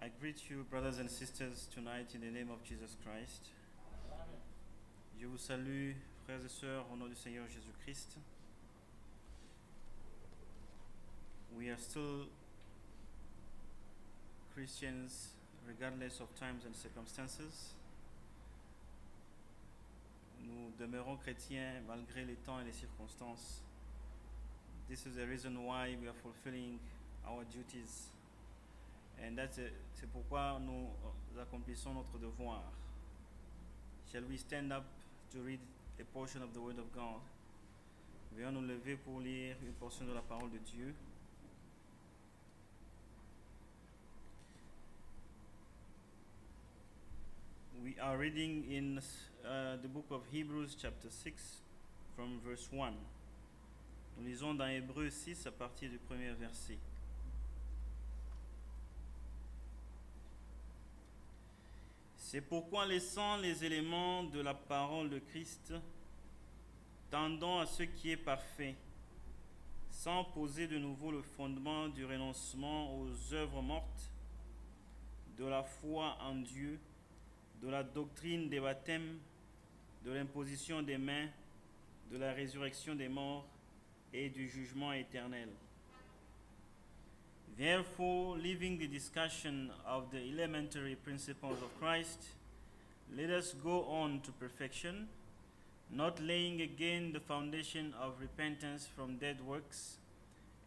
I greet you, brothers and sisters, tonight in the name of Jesus Christ. Je vous salue, frères et sœurs, au nom du Seigneur Jésus-Christ. We are still Christians regardless of times and circumstances. Nous demeurons chrétiens malgré les temps et les circonstances. This is the reason why we are fulfilling our duties. And c'est pourquoi nous accomplissons notre devoir. Shall we stand up to read a portion of the Word of God? Veuillons nous lever pour lire une portion de la parole de Dieu. We are reading in the book of Hebrews chapter 6 from verse 1. Nous lisons dans Hébreux 6 à partir du premier verset. C'est pourquoi, laissant les éléments de la parole de Christ, tendons à ce qui est parfait, sans poser de nouveau le fondement du renoncement aux œuvres mortes, de la foi en Dieu, de la doctrine des baptêmes, de l'imposition des mains, de la résurrection des morts et du jugement éternel. Therefore, leaving the discussion of the elementary principles of Christ, let us go on to perfection, not laying again the foundation of repentance from dead works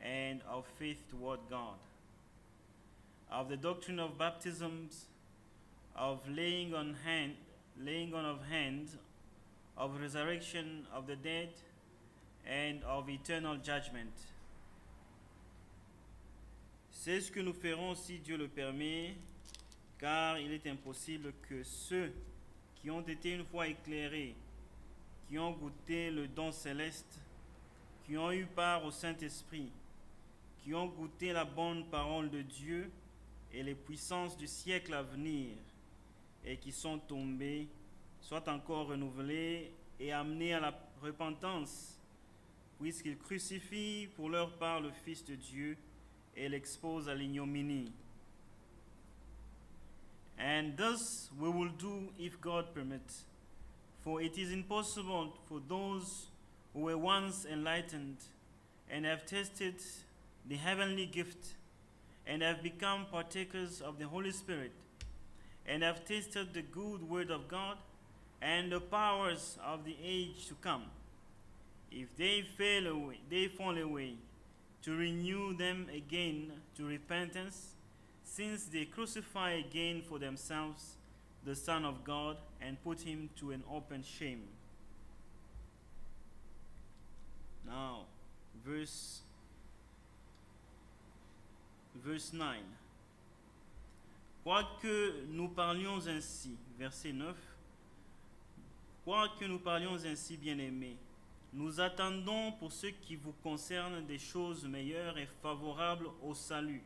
and of faith toward God, of the doctrine of baptisms, of laying on of hands, of resurrection of the dead, and of eternal judgment. C'est ce que nous ferons si Dieu le permet, car il est impossible que ceux qui ont été une fois éclairés, qui ont goûté le don céleste, qui ont eu part au Saint-Esprit, qui ont goûté la bonne parole de Dieu et les puissances du siècle à venir, et qui sont tombés, soient encore renouvelés et amenés à la repentance, puisqu'ils crucifient pour leur part le Fils de Dieu et l'expose à l'ignominie. And thus we will do if God permits, for it is impossible for those who were once enlightened and have tasted the heavenly gift and have become partakers of the Holy Spirit and have tasted the good word of God and the powers of the age to come, if they fall away, to renew them again to repentance, since they crucify again for themselves the Son of God and put him to an open shame. Now, verse 9. Quoique nous parlions ainsi, verset 9, quoique nous parlions ainsi, bien-aimés, nous attendons pour ce qui vous concerne des choses meilleures et favorables au salut.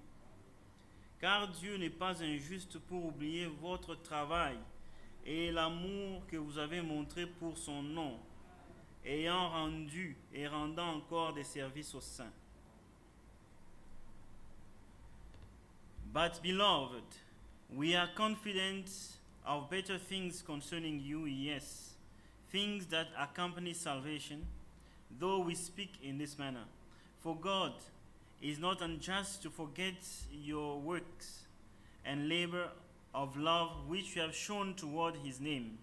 Car Dieu n'est pas injuste pour oublier votre travail et l'amour que vous avez montré pour son nom, ayant rendu et rendant encore des services aux saints. But beloved, we are confident of better things concerning you, yes, things that accompany salvation, though we speak in this manner. For God is not unjust to forget your works and labor of love which you have shown toward his name,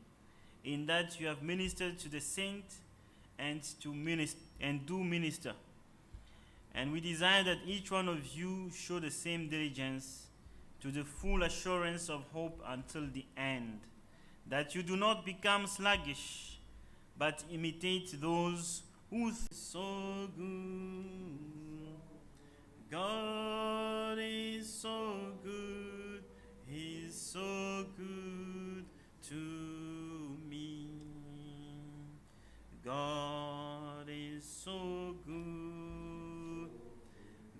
in that you have ministered to the saints and do minister. And we desire that each one of you show the same diligence to the full assurance of hope until the end, that you do not become sluggish, but imitate those who so good. God is so good. He's so good to me. God is so good.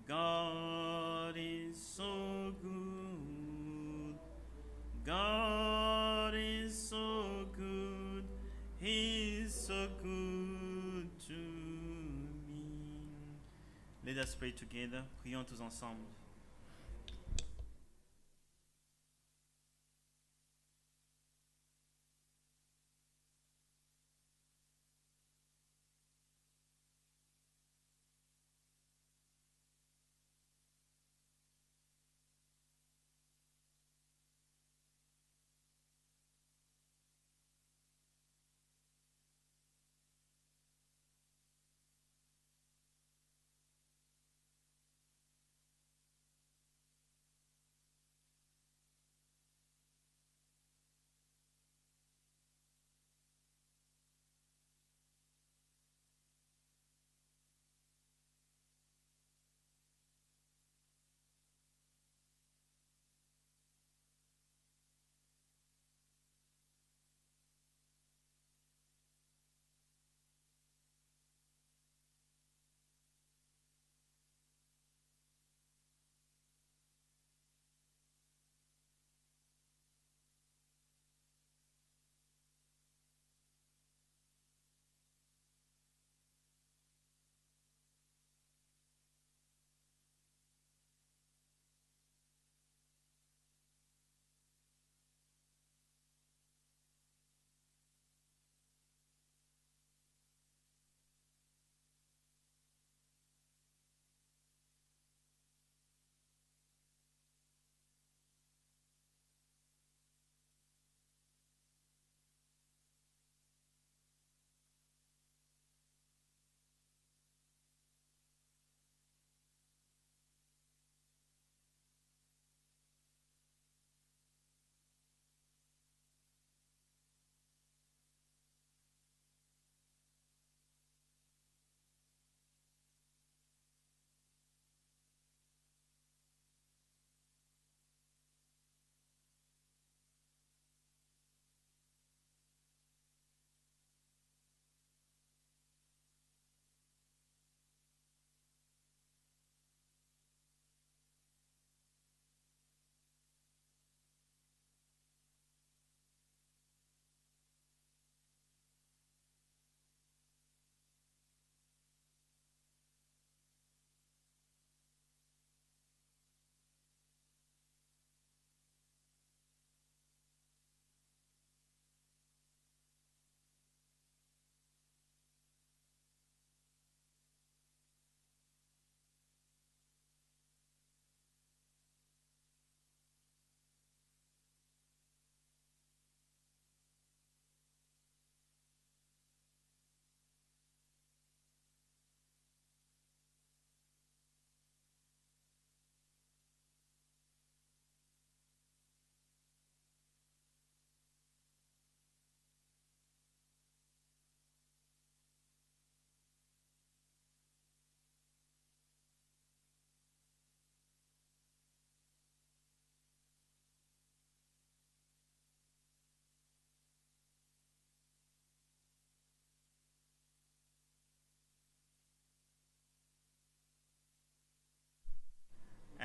God is so good. God is so good. He's so good to me. Let us pray together. Prions tous ensemble.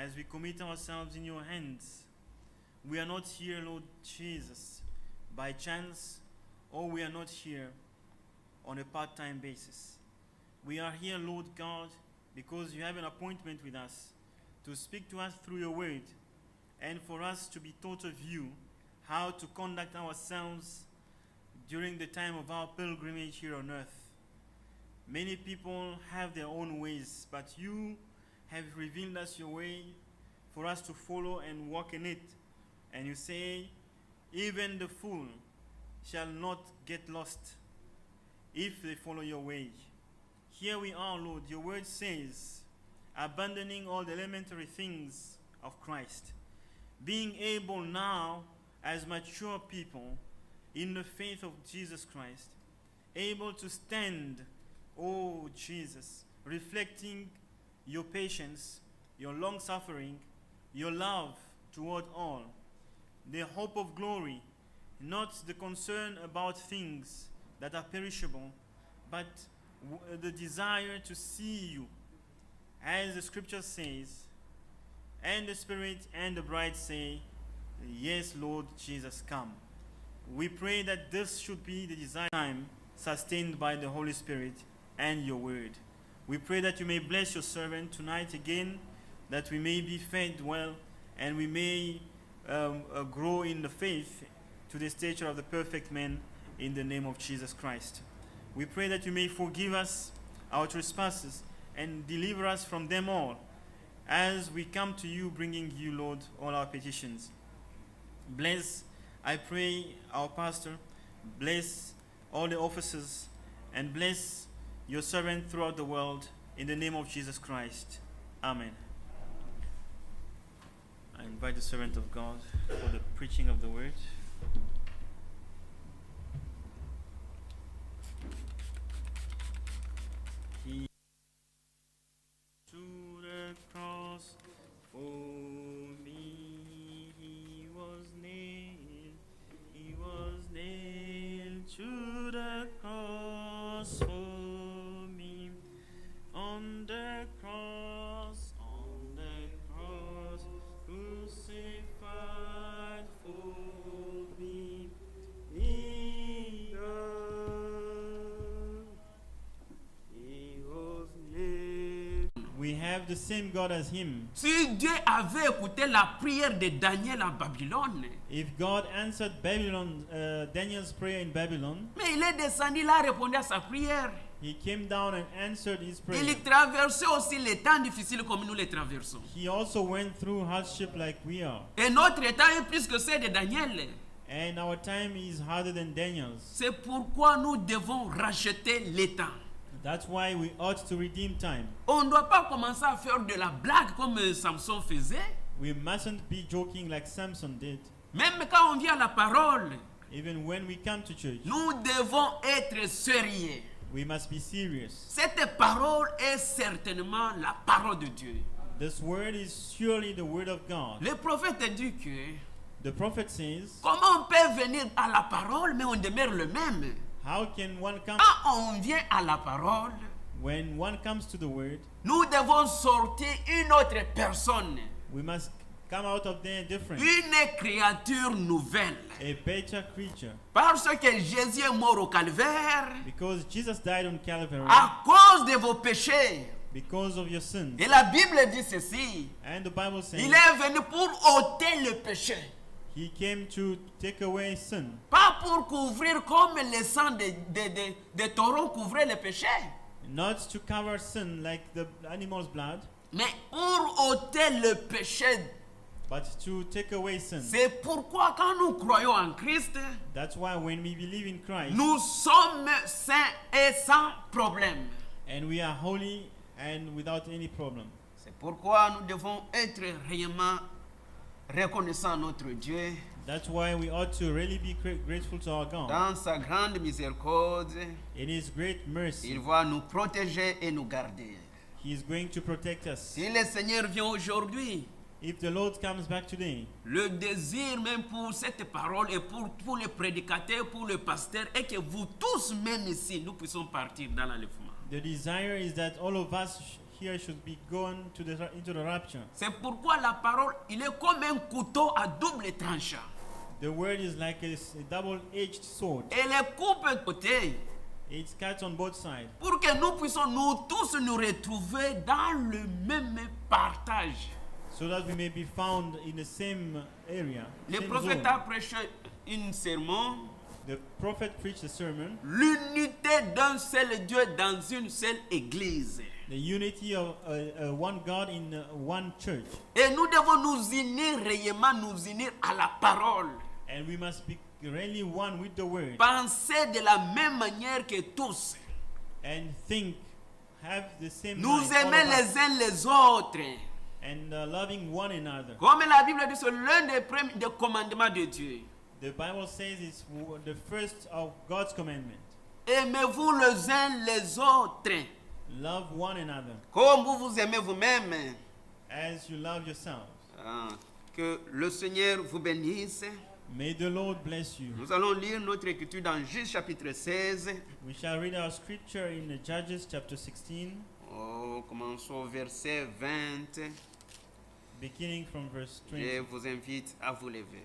as we commit ourselves in your hands. We are not here, Lord Jesus, by chance, or we are not here on a part-time basis. We are here, Lord God, because you have an appointment with us to speak to us through your word and for us to be taught of you how to conduct ourselves during the time of our pilgrimage here on earth. Many people have their own ways, but you have revealed us your way for us to follow and walk in it. And you say, even the fool shall not get lost if they follow your way. Here we are, Lord. Your word says, abandoning all the elementary things of Christ, being able now as mature people in the faith of Jesus Christ, able to stand, oh Jesus, reflecting your patience, your long suffering, your love toward all, the hope of glory, not the concern about things that are perishable, but the desire to see you, as the scripture says, and the Spirit and the bride say, yes, Lord Jesus, come. We pray that this should be the desire time sustained by the Holy Spirit and your word. We pray that you may bless your servant tonight again, that we may be fed well and we may grow in the faith to the stature of the perfect man in the name of Jesus Christ. We pray that you may forgive us our trespasses and deliver us from them all as we come to you, bringing you, Lord, all our petitions. Bless, I pray, our pastor. Bless all the officers and bless your servant throughout the world in the name of Jesus Christ. Amen. I invite the servant of God for the preaching of the word. He to the cross for me, he was nailed to the cross for me, on the cross, crucified for me. He was nailed. We have the same God as him. Si Dieu avait écouté la prière de Daniel en Babylone, If God answered Daniel's prayer in Babylon, mais il est descendu là, répondait à sa prière. he came down and answered his prayer. Il traversait aussi les temps difficiles comme nous les traversons. He also went through hardship like we are. Et notre temps est plus que celui de Daniel. And our time is harder than Daniel's. C'est pourquoi nous devons racheter les temps. That's why we ought to redeem time. On ne doit pas commencer à faire de la blague comme Samson faisait. We mustn't be joking like Samson did. Même quand on vient à la parole, Even when we come to church, nous devons être sérieux. we must be serious. Cette parole est certainement la parole de Dieu. This word is surely the word of God. Le prophète dit que The prophet says, comment on peut venir à la parole mais on demeure le même? how can one come Quand on vient à la parole, when one comes to the word? nous devons sortir une autre personne, We must come out of there different, une créature nouvelle. a better creature. Parce que Jésus est mort au calvaire Because Jesus died on Calvary à cause de vos péchés. because of your sins. Et la Bible dit ceci, And the Bible says il est venu pour ôter le péché. he came to take away sin, Pas pour couvrir comme le sang de taureau couvrait le péché, not to cover sin like the animal's blood, mais pour ôter le péché. but to take away sin. C'est pourquoi quand nous croyons en Christ, That's why when we believe in Christ nous sommes saints et sans problème. and we are holy and without any problem. C'est pourquoi nous devons être réellement reconnaissants à notre Dieu. That's why we ought to really be grateful to our God. Dans sa grande miséricorde, In His great mercy, il va nous protéger et nous garder. He is going to protect us. Si le Seigneur vient aujourd'hui, If the Lord comes back today, le désir même pour cette parole et pour les prédicateurs, pour le pasteur, est que vous tous, même ici, nous puissions partir dans l'enlèvement. the desire is that all of us here should be gone to into the rapture. C'est pourquoi la parole, il est comme un couteau à double tranchant. The word is like a double-edged sword. Et les coupe de côté It cuts on both sides. pour que nous puissions nous tous nous retrouver dans le même partage. So that we may be found in the same area. Le Same prophète zone. a prêché un sermon, The prophet preached a sermon. l'unité d'un seul Dieu dans une seule église. The unity of one God in one church. Et nous devons nous unir réellement, nous unir à la parole. And we must be really one with the word. Penser de la même manière que tous. And think, have the same Nous mind, all aimer of us, les uns les autres. and loving one another. Comme la Bible dit, c'est l'un des commandements de Dieu. The Bible says it's the first of God's commandment. Aimez-vous les uns les autres. Love one another Comme vous vous aimez vous-même. as you love yourselves. Ah, que le Seigneur vous bénisse. May the Lord bless you. Nous allons lire notre écriture dans Juge chapitre 16. We shall read our scripture in Judges chapter 16, Commençons au verset 20. beginning from verse Je 20. vous invite à vous lever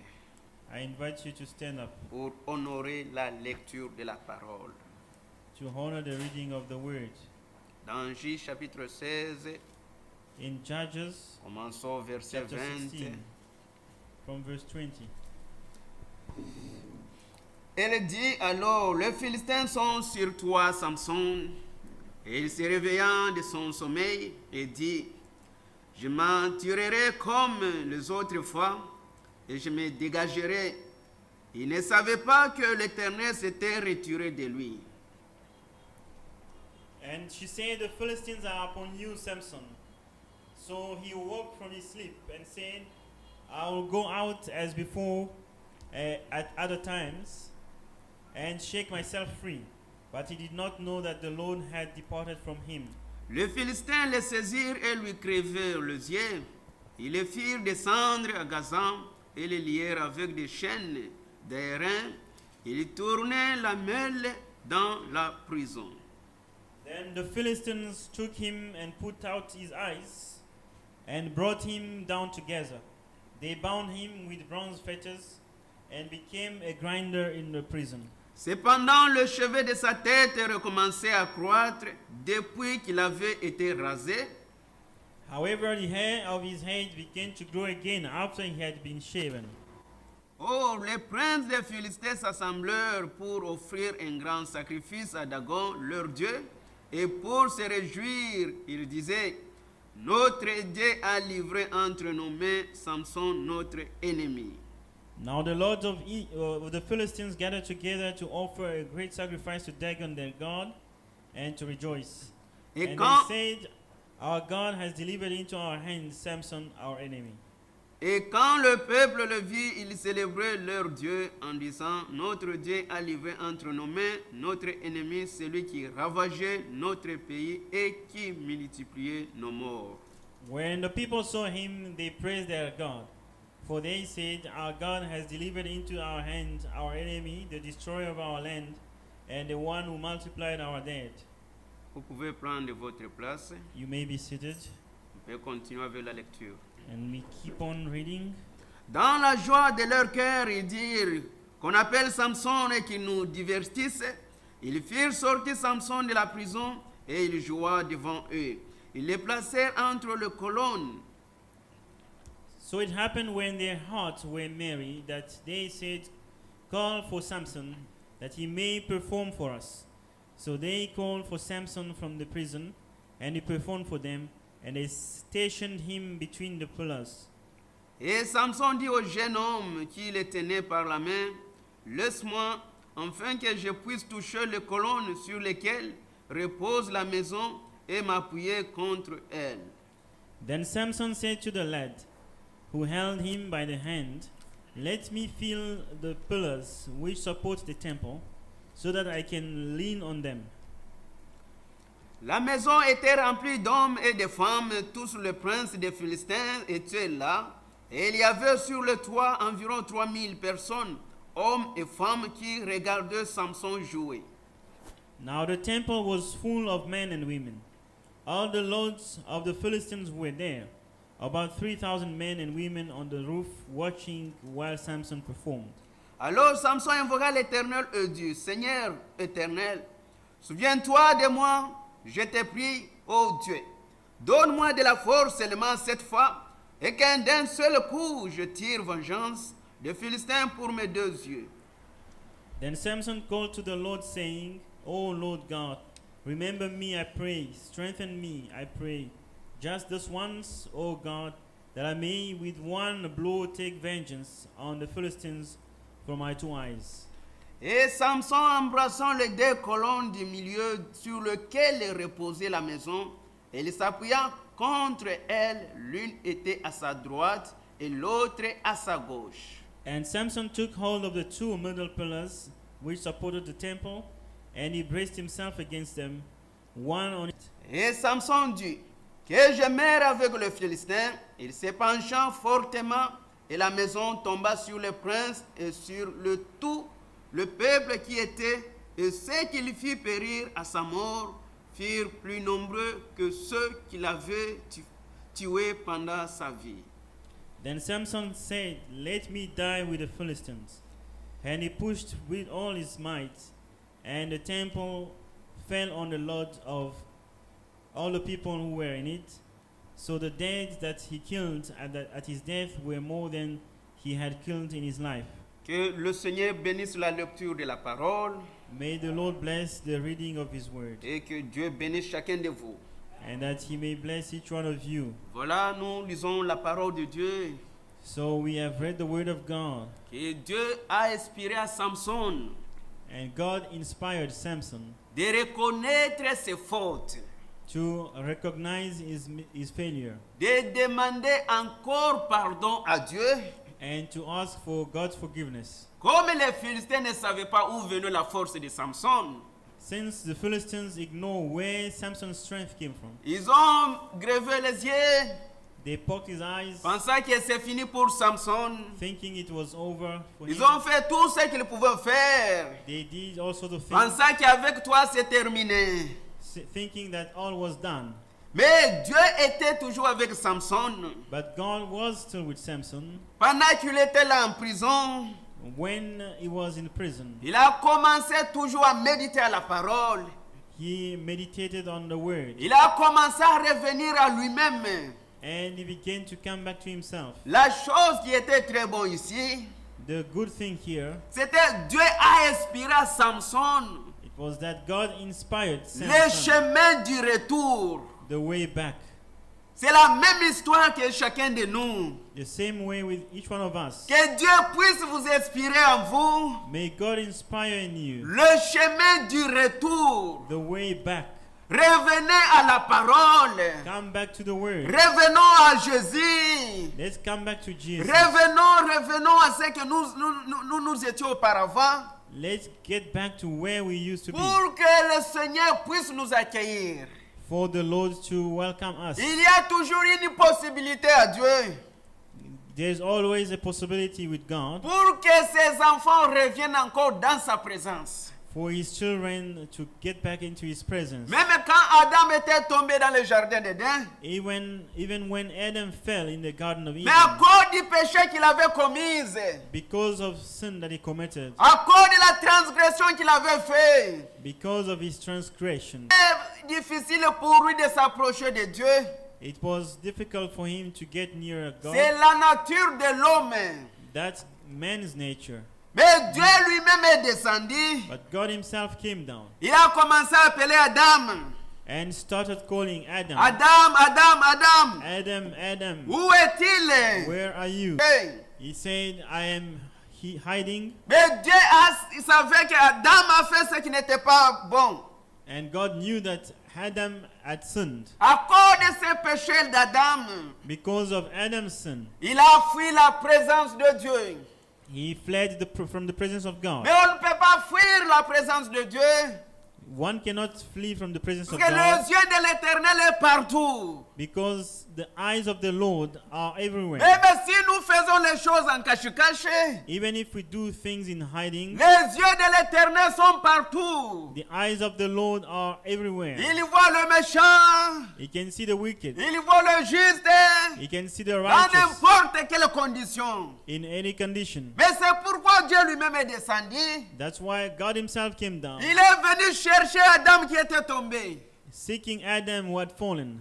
I invite you to stand up pour honorer la lecture de la parole. to honor the reading of the word. Dans Juge chapitre 16, In Judges commençons au verset chapter 20. 16, from verse 20. Elle dit alors, les Philistins sont sur toi, Samson. Et il se réveillant de son sommeil et dit, je m'en tirerai comme les autres fois et je me dégagerai. Il ne savait pas que l'Éternel s'était retiré de lui. And she said, the Philistines are upon you, Samson. So he woke from his sleep and said, I will go out as before at other times and shake myself free. But he did not know that the Lord had departed from him. Les Philistins le saisirent et lui crevèrent les yeux. Ils le firent descendre à Gazan et le lièrent avec des chaînes d'airain. Ils tournaient la mêle dans la prison. Then the Philistines took him and put out his eyes and brought him down together. They bound him with bronze fetters and became a grinder in the prison. Cependant, le cheveu de sa tête recommençait à croître depuis qu'il avait été rasé. However, the hair of his head began to grow again after he had been shaven. Or, les princes des Philistins s'assemblèrent pour offrir un grand sacrifice à Dagon, leur Dieu, et pour se réjouir, ils disaient, notre Dieu a livré entre nos mains Samson, notre ennemi. Now the lords of the Philistines gathered together to offer a great sacrifice to Dagon their god and to rejoice. Et And quand, they said, our God has delivered into our hands Samson, our enemy. et quand le peuple le vit, ils célébraient leur Dieu en disant, notre Dieu a livré entre nos mains notre ennemi, celui qui ravageait notre pays et qui multipliait nos morts. When the people saw him, they praised their God. For they said, our God has delivered into our hands our enemy, the destroyer of our land, and the one who multiplied our dead. Vous pouvez prendre votre place. You may be seated, On peut continuer avec la lecture. and we keep on reading. Dans la joie de leur cœur, ils dirent qu'on appelle Samson et qu'il nous divertisse. Ils firent sortir Samson de la prison et il joua devant eux. Ils le placèrent entre les colonnes. So it happened when their hearts were merry that they said, call for Samson, that he may perform for us. So they called for Samson from the prison, and he performed for them, and they stationed him between the pillars. Et Samson dit au jeune homme qui le tenait par la main, laisse-moi, afin que je puisse toucher les colonnes sur lesquelles repose la maison et m'appuyer contre elles. Then Samson said to the lad, who held him by the hand, let me feel the pillars which support the temple, so that I can lean on them. La maison était remplie d'hommes et de femmes, tous les princes des Philistins étaient là, et il y avait sur le toit environ 3000 personnes, hommes et femmes qui regardaient Samson jouer. Now the temple was full of men and women. All the lords of the Philistines were there, about 3,000 men and women on the roof watching while Samson performed. Alors Samson invoqua l'Éternel et dit, Seigneur éternel, souviens-toi de moi, je te prie, ô Dieu. Donne-moi de la force seulement cette fois, et d'un seul coup je tire vengeance des Philistins pour mes 2 yeux. Then Samson called to the Lord, saying, O Lord God, remember me, I pray. Strengthen me, I pray. Just this once, O God, that I may with one blow take vengeance on the Philistines from my 2 eyes. Et Samson, embrassant les 2 colonnes du milieu sur lesquelles reposait la maison, il s'appuya contre elles, l'une était à sa droite et l'autre à sa gauche. And Samson took hold of the 2 middle pillars which supported the temple, and he braced himself against them, one on it. Et Samson dit, que je meure avec le Philistin. Il se pencha fortement, et la maison tomba sur le prince et sur tout le peuple qui était, et ceux qui le fit périr à sa mort furent plus nombreux que ceux qui l'avaient tué pendant sa vie. Then Samson said, Let me die with the Philistines. And he pushed with all his might, and the temple fell on the lot of all the people who were in it. So the dead that he killed at his death were more than he had killed in his life. Que le Seigneur bénisse la lecture de la parole. May the Lord bless the reading of his word, Et que Dieu bénisse chacun de vous. and that he may bless each one of you. Voilà, nous lisons la parole de Dieu. So we have read the word of God, Que Dieu a inspiré à Samson and God inspired Samson de reconnaître ses fautes, to recognize his failure de demander encore pardon à Dieu. and to ask for God's forgiveness. Comme les Philistins ne savaient pas où venait la force de Samson, Since the Philistines ignore where Samson's strength came from, ils ont grevé les yeux, they poked his eyes, pensant que c'est fini pour Samson. thinking it was over for Ils him. ont fait tout ce qu'ils pouvaient faire, They did all sorts of things, pensant qu'avec toi c'est terminé. thinking that all was done. Mais Dieu était toujours avec Samson. But God was still with Samson. Pendant qu'il était là en prison, When he was in prison, il a commencé toujours à méditer à la parole. he meditated on the word, Il a commencé à revenir à lui-même. and he began to come back to himself. La chose qui était très bonne ici, The good thing here, c'était Dieu a inspiré à Samson it was that God inspired le Samson chemin du retour. the way back. C'est la même histoire que chacun de nous. The same way with each one of us. Que Dieu puisse vous inspirer en vous May God inspire in you le chemin du retour. the way back. Revenez à la parole. Come back to the word. Revenons à Jésus. Let's come back to Jesus. Revenons à ce que nous étions auparavant. Let's get back to where we used to be, Pour que le Seigneur puisse nous accueillir. for the Lord to welcome us. Il y a toujours une possibilité à Dieu. There's always a possibility with God Pour que ses enfants reviennent encore dans sa présence. for his children to get back into his presence. Même quand Adam était tombé dans le jardin d'Éden, Even when Adam fell in the Garden of Eden, mais à cause du péché qu'il avait commis, because of sin that he committed, à cause de la transgression qu'il avait faite, because of his transgression, c'est difficile pour lui de s'approcher de Dieu. it was difficult for him to get near C'est God. la nature de l'homme. That's man's nature. Mais Dieu lui-même est descendu. But God himself came down Il a commencé à appeler Adam. and started calling Adam. Adam, Adam, Adam. Adam, Adam, Où est-il? where are you? Hey. He said, I am hiding. Mais Dieu il savait que Adam a fait ce qui n'était pas bon. And God knew that Adam had sinned. À cause de ce péché d'Adam, Because of Adam's sin, il a fui la présence de Dieu. he fled from the presence of God. Mais on ne peut pas fuir la présence de Dieu One cannot flee from the presence Parce of que God les yeux de l'Éternel est partout. because the eyes of the Lord are everywhere. Même si nous faisons les choses en cache-cache, Even if we do things in hiding, les yeux de l'Éternel sont partout. the eyes of the Lord are everywhere. Il voit le méchant, He can see the wicked. il voit le juste, He can see the dans righteous n'importe quelle condition. in any condition. Mais c'est pourquoi Dieu lui-même est descendu. That's why God himself came down, Il est venu chercher Adam qui était tombé. seeking Adam who had fallen.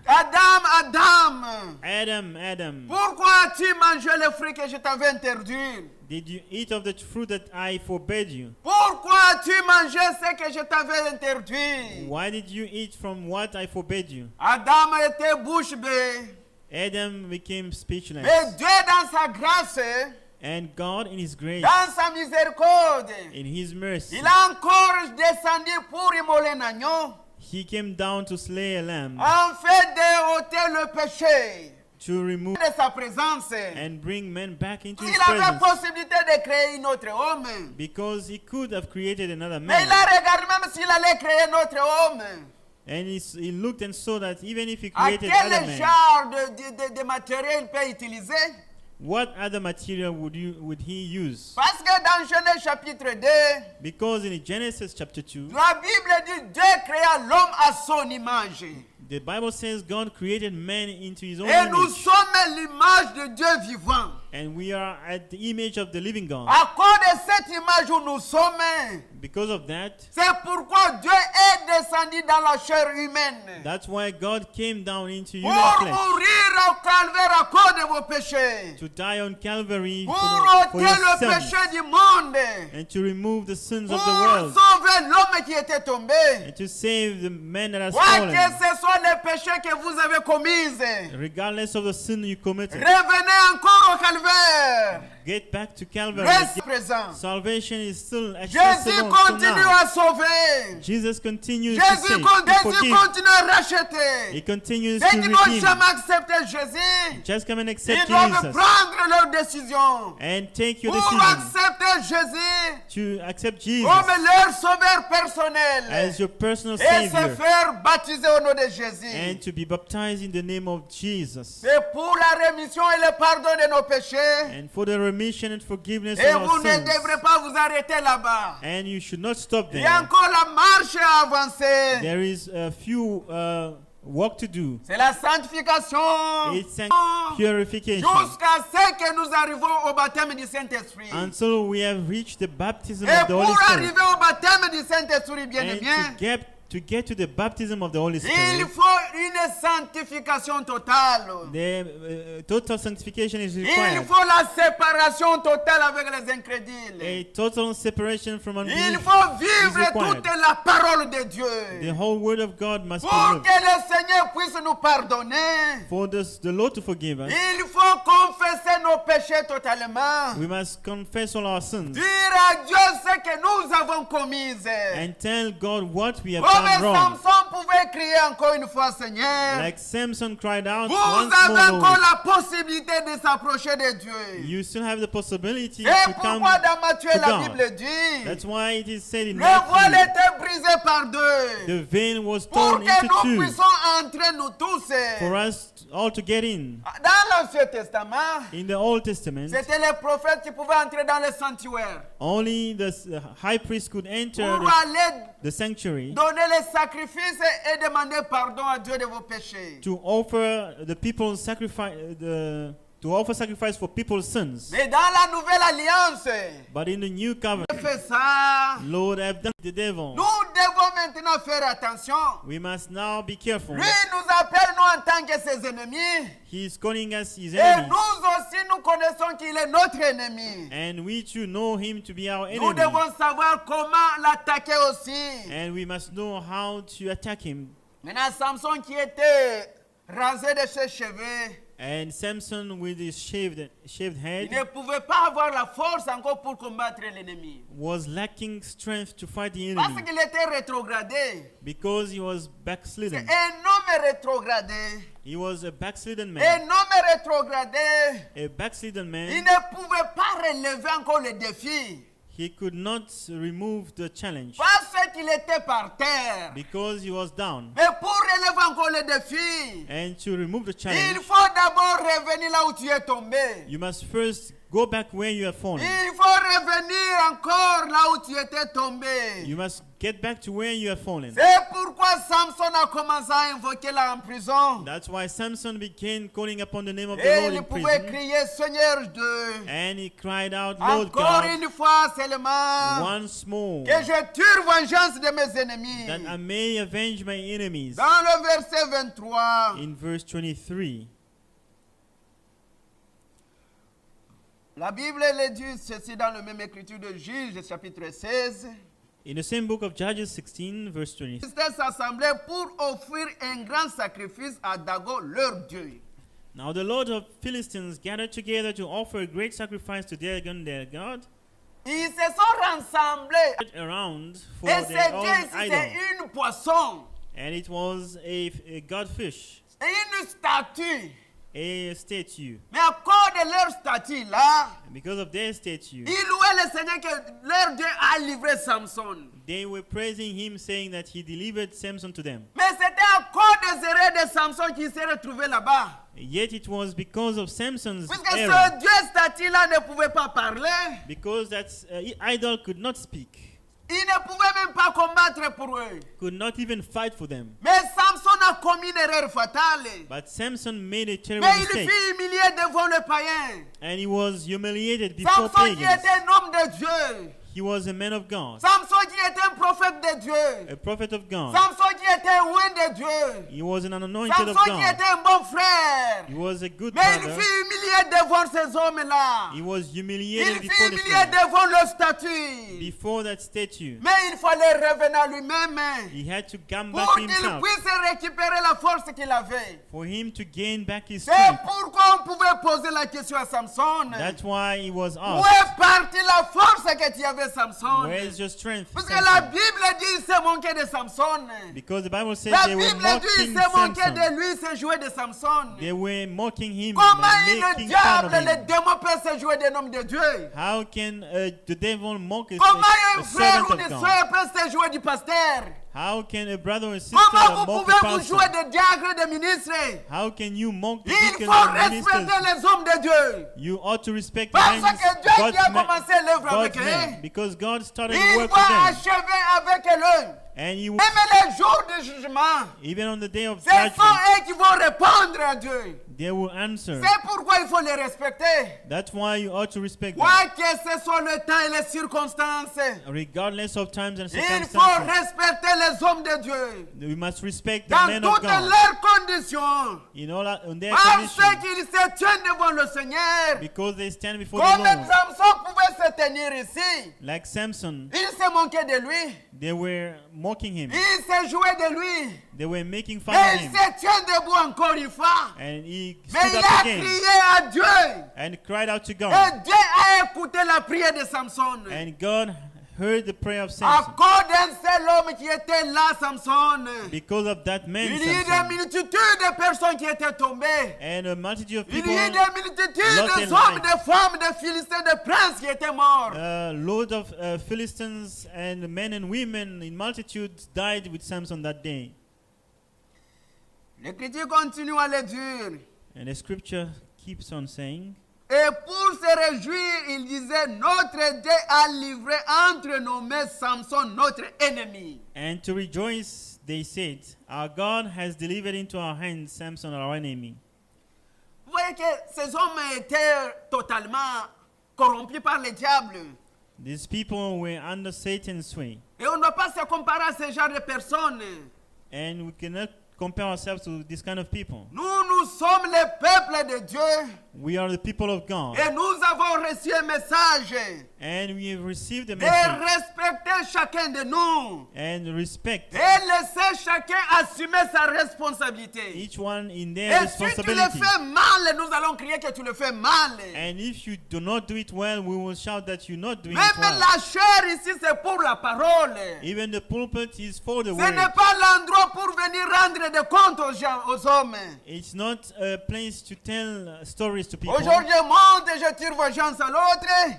Adam, Adam, pourquoi as-tu mangé le fruit que je t'avais interdit? did you eat of the fruit that I forbade you? Pourquoi as-tu mangé ce que je t'avais interdit? Why did you eat from what I forbade you? Adam était bouche bée. Adam became speechless. Mais Dieu dans sa grâce, And God in his grace, dans sa miséricorde, in his mercy, il a encore descendu pour immoler un agneau, he came down to slay a lamb, en fait d'ôter le péché to remove de sa présence. and bring men back into his Il avait presence, possibilité de créer un autre homme. because he could have created another Mais il man. a regardé même s'il allait créer un autre homme. And he looked and saw that even if he À created other quel men, genre de matériel il peut utiliser? what other material would he use? Parce que dans Genèse chapitre 2, Because in Genesis chapter 2, la Bible dit Dieu créa l'homme à son image. the Bible says God created man into his own Et nous image. sommes l'image de Dieu vivant. And we are at the image of the living God. À cause de cette image où nous sommes, Because of that, c'est pourquoi Dieu est descendu dans la chair humaine. that's why God came down into human Pour flesh mourir au calvaire à cause de vos péchés. to die on Calvary Pour for ôter your le sins péché du monde. and to remove the sins Pour of the world sauver l'homme qui était tombé. and to save the man that has Quoi fallen, que ce soit les péchés que vous avez commis, regardless of the sin you committed. revenez encore au calvaire. Get back to Calvary. Reste présent. Salvation is still Jésus accessible continue now. à sauver. Jesus continues to Jésus save, to continue forgive. à racheter. He continues Ceux to qui n'ont redeem. jamais accepté Jésus, Just come and ils accept doivent Jesus prendre leur décision and take your pour decision accepter Jésus to accept Jesus comme leur sauveur personnel as your personal et se Savior faire baptiser au nom de Jésus. and to be baptized in the name of Jesus Et pour la rémission et le pardon de nos péchés. and for the remission and forgiveness Et of vous our ne sins. devrez pas vous arrêter là-bas. And you should not stop Il y a there. encore la marche à avancer. There is a few work to do. C'est la sanctification. It's purification Jusqu'à ce que nous arrivons au baptême du Saint-Esprit. until we have reached the baptism Et of the Holy pour Spirit. arriver au baptême du Saint-Esprit, bien et And bien, to get to the baptism of the Holy il Spirit, faut une sanctification totale. the total sanctification is Il required. faut la séparation totale avec les incrédules. A total separation from Il unbelief faut is vivre required. toute la parole de The Dieu. whole word of God must be Pour lived. que le Seigneur puisse nous pardonner, For the Lord to forgive us, il faut confesser nos péchés totalement. we must confess all our sins Dire à Dieu ce que nous avons commis. and tell God what we have Comme done wrong. Samson pouvait crier encore une fois, Seigneur, Like Samson cried out vous once avez more, encore Lord, la possibilité de s'approcher de Dieu. you still have the possibility C'est to come pourquoi dans Matthieu, to la God. Bible dit, That's why it is said in le voile Matthew, était brisé par deux. the veil was Pour torn que into nous two puissions entrer, nous tous. for us all to get in. Dans l'Ancien Testament, In the Old Testament, c'était les prophètes qui pouvaient entrer dans le sanctuaire only the high priest could enter pour the aller sanctuary donner les sacrifices et demander pardon à Dieu de vos péchés. to offer the people's sacrifice, to offer sacrifice for people's sins. Mais dans la nouvelle alliance, But in the new covenant, Dieu fait ça. Lord, I've done the devil. Nous devons maintenant faire attention. We must now be careful. Lui nous appelle, nous, en tant que ses ennemis. He is calling us his Et enemies, nous aussi, nous connaissons qu'il est notre ennemi. and we too know him to be our Nous enemy. devons savoir comment l'attaquer aussi. And we must know how to attack him. Maintenant, Samson qui était rasé de ses cheveux, And Samson, with his shaved il head, ne pouvait pas avoir la force encore pour combattre l'ennemi. was lacking strength to fight the Parce enemy qu'il était rétrogradé. because he was backslidden. Un homme rétrogradé. He was a backslidden Un man. homme rétrogradé. A backslidden Il man, ne pouvait pas relever encore le défi. he could not remove the challenge parce qu'il était par terre. because he was down. Mais pour relever encore le défi, And to remove the il challenge, faut d'abord revenir là où tu es tombé. you must first go back where you have fallen. Il faut revenir encore là où tu étais tombé. You must get back to where you have fallen. C'est pourquoi Samson a commencé à invoquer là en prison. That's why Samson began calling upon the name of the Et Lord il in pouvait prison. crier Seigneur Dieu. And he cried out, Lord Encore God, une fois seulement. once more, Que je tire vengeance de mes ennemis. that I may avenge my enemies. Dans le verset 23. In verse 23, La Bible elle dit ceci dans le même écriture de Juges, chapitre 16. in the same book of Judges 16, verse 20, Ils s'étaient s'assemblaient pour offrir un grand sacrifice à Dagon, leur Dieu. now the Lord of Philistines gathered together to offer a great sacrifice to Dagon their God, Ils se sont rassemblés. around for Et their ce own Dieu, c'était idol. une poisson, And it was a godfish, une statue. a statue. Mais à cause de leur statue là, And because of their statue, ils louaient le Seigneur que leur Dieu a livré Samson. they were praising him, saying that he delivered Samson to them. Mais c'était à cause des erreurs de Samson qu'il s'est retrouvé là-bas. Yet it was because of Samson's Puisque error, ce Dieu statue là ne pouvait pas parler. because that idol could not speak, Il ne pouvait même pas combattre pour eux. could not even fight for them. Mais Samson a commis une erreur fatale. But Samson made a terrible Mais il mistake, fut humilié devant le païen. and he was humiliated before Samson qui pagans. était un homme de Dieu. He was a man of God, Samson qui était un prophète de Dieu. a prophet of God. Samson qui était un oint de Dieu. He was an anointed Samson of qui God. était un bon frère. He was a good Mais il brother. fut humilié devant ces hommes-là. He was humiliated Il fut before the humilié throne, devant le statut. before that statue. Mais il fallait revenir à lui-même He had to come pour back qu'il himself, puisse récupérer la force qu'il avait. for him to gain back his C'est strength. pourquoi on pouvait poser la question à Samson. That's why he was Où asked, est partie la force que tu avais, Samson? where is your strength, Parce que la Samson? Bible dit qu'il s'est manqué de Samson. Because the Bible says La they were Bible dit qu'il mocking s'est manqué Samson. de lui, c'est jouer de Samson. They were mocking him, Comment by le making fun of diable, le him. démon peut se jouer des noms de Dieu? How can the devil mock Comment a un frère servant ou of une God? soeur peut se jouer du pasteur? How can a brother or sister Comment vous mock pouvez a vous pastor? jouer des diacres, des ministres? How can you mock the Il deacons faut and respecter ministers? les hommes de Dieu. You ought to respect Parce the men, que Dieu qui a commencé l'œuvre avec God's men, eux, because God started il work va with them, achever avec eux. and He will, Même les jours de jugement, even on the day of ce sont judgment, eux qui vont répondre à Dieu. they will answer. C'est pourquoi il faut les respecter. That's why you ought to respect them, Quoi que ce soit le temps et les circonstances, regardless of times and il faut circumstances. respecter les hommes de Dieu We must respect the dans men of toutes God leurs conditions. in all in their Parce condition, qu'ils se tiennent devant le Seigneur. because they stand before Comme the Lord. Samson pouvait se tenir ici, Like Samson, il se moquait de lui, they were mocking him. il se jouait de lui, They were making fun mais of il him, se tient debout encore une fois. and he Mais stood il up a again crié à Dieu. and cried out to Et God, Dieu a écouté la prière de Samson. and God heard the prayer of À Samson. cause d'un seul homme qui était là, Samson, Because of that man, il y a eu des Samson, multitudes de personnes qui étaient tombées. and a multitude of Il people, y a eu des multitudes lost de their hommes, life. de femmes, de Philistins, de princes qui étaient morts. loads of Philistines and men and women in multitudes died with Samson that day. L'Écriture continue à le dire. And the scripture keeps on saying, Et pour se réjouir, il disait, notre Dieu a livré entre nos mains Samson, notre ennemi. and to rejoice, they said, our God has delivered into our hands Samson, our enemy. Vous voyez que ces hommes étaient totalement corrompus par le diable. These people were under Satan's sway, Et on ne doit pas se comparer à ce genre de personnes. and we cannot compare ourselves to this kind of people. Nous sommes le peuple de Dieu. We are the people of God, Et nous avons reçu un message and we have received a de message respecter chacun de nous. and respect Et laisser chacun assumer sa responsabilité. each one in their Et si tu le responsibility. fais mal, nous allons crier que tu le fais mal. And if you do not do it well, we will shout that you're not doing it Même well. la chair ici, c'est pour la parole. Even the pulpit is for the Ce word. n'est pas l'endroit pour venir rendre des comptes aux gens, aux hommes. It's not a place to tell stories to people. Aujourd'hui, je monte et je tire vengeance à l'autre.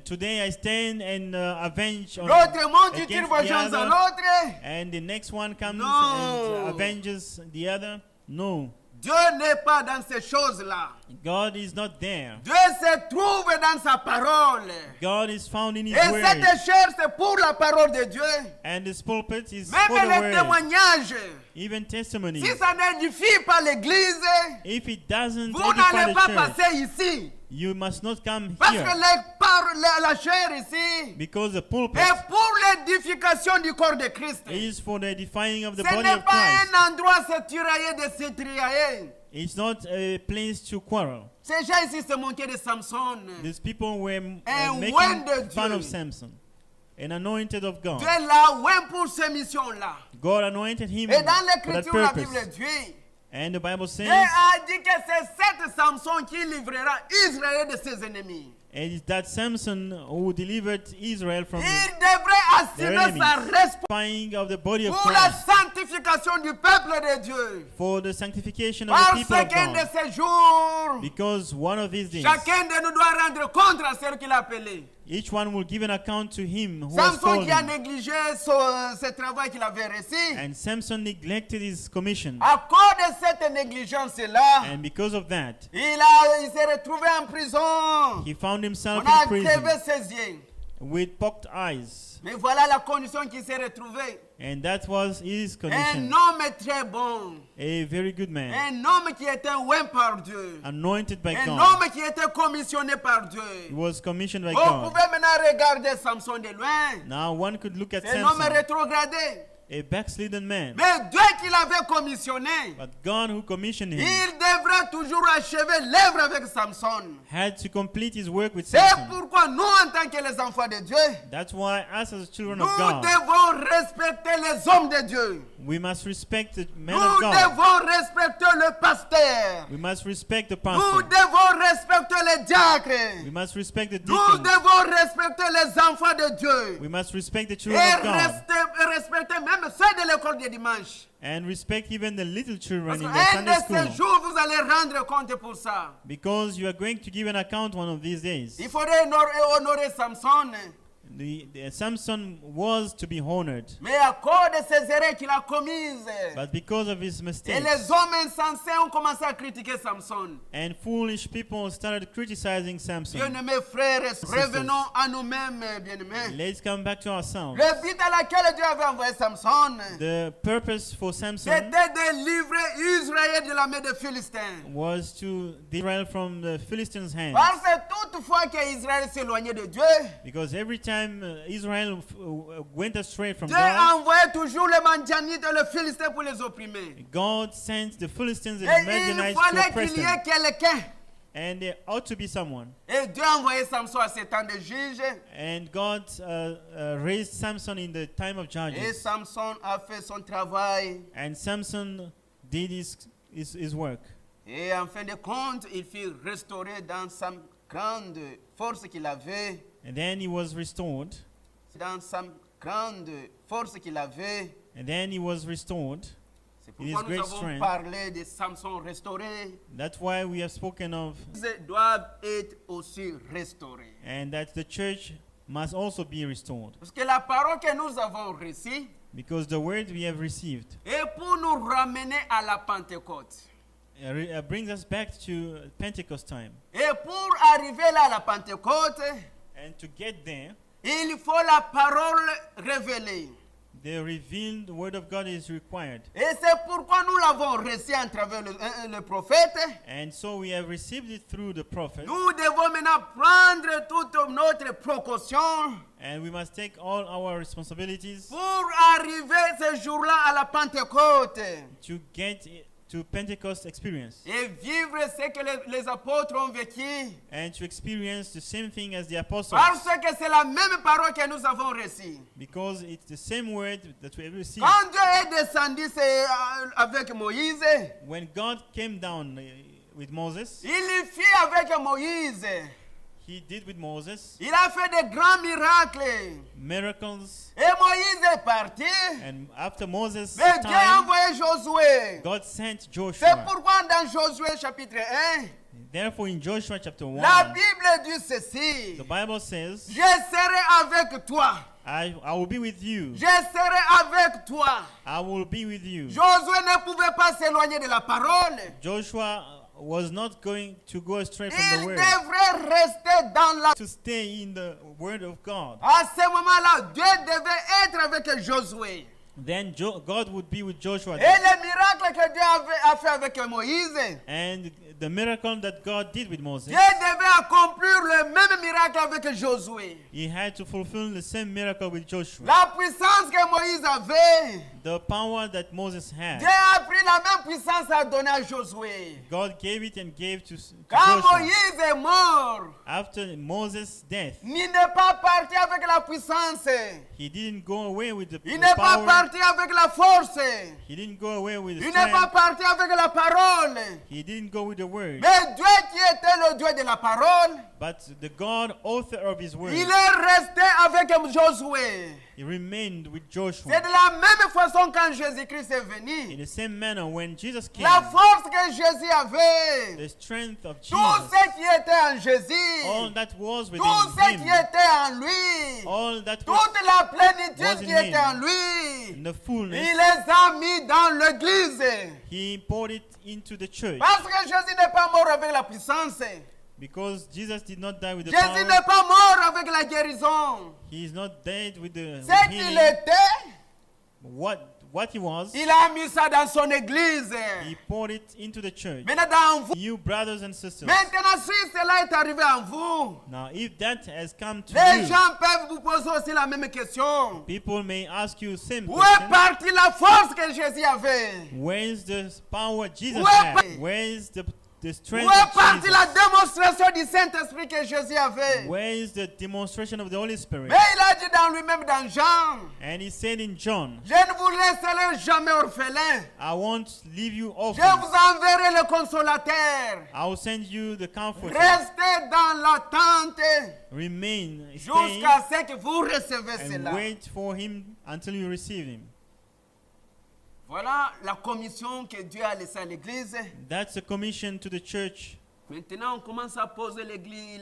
Today I stand and avenge on L'autre monte, il tire against the vengeance à other, l'autre. and the next one comes No. and avenges the other. No, Dieu n'est pas dans ces choses-là. God is not there. Dieu se trouve dans sa parole. God is found in His Et word, cette chair, c'est pour la parole de Dieu. and this pulpit is Même for the les word. témoignages, Even testimonies. si ça n'édifie pas l'église, If it doesn't vous edify n'allez the pas church, passer ici. you must not come Parce que here, la chair ici because the pulpit est pour l'édification du corps de Christ. is for the edifying of the Ce body n'est of pas Christ. un endroit se tirailler de se tirailler. It's not a place to quarrel. Ces gens ici se moquaient de Samson. These people were Un making oint de fun Dieu. of Samson, an anointed of God. Dieu l'a oint pour ces missions-là. God anointed him Et dans for that l'écriture, la Bible purpose. dit, And the Bible Dieu says, a dit que c'est cet Samson qui livrera Israël de ses ennemis. and it's that Samson who delivered Israel from Il the devrait their assumer sa enemies. responsabilité Defying of the body of pour la Christ, sanctification du peuple de Dieu. for the sanctification of the Parce people of qu'un de God. ces jours, Because one of these days, chacun de nous doit rendre compte à celui qu'il a appelé. each one will give an account to him who has Samson called qui a him. négligé ce travail qu'il avait reçu. And Samson neglected his commission. À cause de cette négligence-là, And because of that, il s'est retrouvé en prison. he found himself On a in prison crevé ses yeux. with pocked eyes. Mais voilà la condition qu'il s'est retrouvé. And that was his Un condition. homme très bon. A very good man, Un homme qui était oint par Dieu. anointed by Un God. homme qui était commissionné par Dieu. He was commissioned by On God. pouvait maintenant regarder Samson de loin. Now one could look at C'est un homme Samson, rétrogradé. a backslidden man. Mais Dieu qui l'avait commissionné, But God who commissioned him il devrait toujours achever l'œuvre avec Samson. had to complete his work with C'est Samson. pourquoi nous, en tant que les enfants de Dieu, That's why us as children nous of God, devons respecter les hommes de Dieu. we must respect the men Nous of God. devons respecter le pasteur. We must respect the Nous pastor. devons respecter les We diacres. must respect the Nous deacons. devons respecter les enfants de Dieu. We must respect the Et children of God. respecter même ceux de l'école de dimanche. And respect even the little children Parce in the qu'un Sunday de ces school. jours, vous allez rendre compte pour ça. Because you are going to give an account one of these days. Il faudrait honorer Samson. The Samson was to be honored. Mais à cause de ces erreurs qu'il a commises, But because of his et mistakes, les hommes insensés ont commencé à critiquer Samson. and foolish people started criticizing Samson. Bien-aimés frères, revenons à nous-mêmes, bien-aimés. Let's come back to ourselves. Le but à laquelle Dieu avait envoyé Samson, The purpose for Samson c'était de livrer Israël de la main des Philistins. was to deliver Israel from the Philistines' hands. Parce que toutefois que Israël s'éloignait de Dieu, Because every time Israel went astray from Dieu God, envoyait toujours les Madianites et les Philistins pour les opprimer. God sent the Philistines and Et the il Midianites to fallait oppress qu'il y them. ait quelqu'un. And there ought to be someone. Et Dieu a envoyé Samson à ce temps de juge. And God raised Samson in the time of Et Judges. Samson a fait son travail. And Samson did his work. Et en fin de compte, il fut restauré dans sa grande force qu'il avait. And then he was restored. Dans sa grande force qu'il avait. And then he was restored. C'est In his pourquoi nous great avons strength. parlé de Samson restauré. That's why we have spoken of, Ils doivent être aussi restaurés. and that the church must also be restored. Parce que la parole que nous avons reçue Because the word we have received est pour nous ramener à la Pentecôte. brings us back to Pentecost time. Et pour arriver là à la Pentecôte, And to get there, il faut la parole révélée. the revealed word of God is required. Et c'est pourquoi nous l'avons reçu à travers le prophète. And so we have received it through the prophet. Nous devons maintenant prendre toute notre précaution And we must take all our responsibilities pour arriver ce jour-là à la Pentecôte to get to Pentecost experience. et vivre ce que les apôtres ont vécu. And to experience the same thing as the apostles. Parce que c'est la même parole que nous avons reçue. Because it's the same word that we have received. Quand Dieu est descendu avec Moïse, When God came down with Moses, il fit avec Moïse. he did with Moses Il a fait de grands miracles. miracles. Et Moïse est parti. And after Moses' Mais Dieu a time, envoyé Josué. God sent C'est Joshua. pourquoi dans Josué chapitre 1, Therefore, in Joshua chapter 1, La Bible dit ceci. the Bible says, Je serai avec toi. I will be with you. Je serai avec toi. I will be with you. Josué ne pouvait pas s'éloigner de la parole. Joshua was not going to go astray from Il the word, devrait rester dans la... to stay in the word of God. À ce moment-là, Dieu devait être avec Josué. Then God would be with Joshua. Et le miracle que Dieu a fait avec Moïse, And the miracle that God did with Moses, Dieu devait accomplir le même miracle avec Josué. he had to fulfill the same miracle with Joshua. La puissance que Moïse avait, The power that Moses had, Dieu a pris la même puissance à donner à Josué. God gave it and gave to Quand Joshua. Moïse est mort, After Moses' death, il n'est pas parti avec la puissance. he didn't go away with the Il n'est pas power. parti avec la force. He didn't go away with the Il n'est pas strength. parti avec la parole. He didn't go with the word. Mais Dieu qui était le Dieu de la parole, But the God, author of his word, il est resté avec Josué. he remained with C'est Joshua. de la même façon quand Jésus-Christ est In venu. the same manner, when Jesus came, La force que Jésus avait, the strength of tout Jesus, ce qui était en Jésus, all that was tout within ce qui him, était en lui, all that was toute la was plénitude in qui était him. en lui, in the il fullness, les a mis dans l'église. he poured it into the church. Parce que Jésus n'est pas mort avec la puissance. Because Jesus did not die with the Jésus power, n'est pas mort avec la guérison. he is not dead with the with Ce qu'il healing. était, What he was, il a mis ça dans son église. he poured it into the church. Maintenant, dans vous. You brothers and sisters, Maintenant, si cela est arrivé en vous, now if that has come to les you, gens peuvent vous poser aussi la même question. people may ask you same Où est question. partie la force que Jésus avait? Where is the power Jesus Where had? Where is the Où strength est of partie la Jesus? démonstration du Saint-Esprit que Jésus avait? Where is the demonstration of the Holy Spirit? Mais il a dit dans lui-même, dans Jean, And he said in John, je ne vous laisserai jamais orphelin. I won't leave you Je orphans. vous enverrai le consolateur. I will send you the comforter. Restez dans l'attente Remain, stay, jusqu'à ce que vous recevez and cela. wait for him until you receive him. Voilà la commission que Dieu a laissée à l'Église. That's a commission to the church. Maintenant, on commence à poser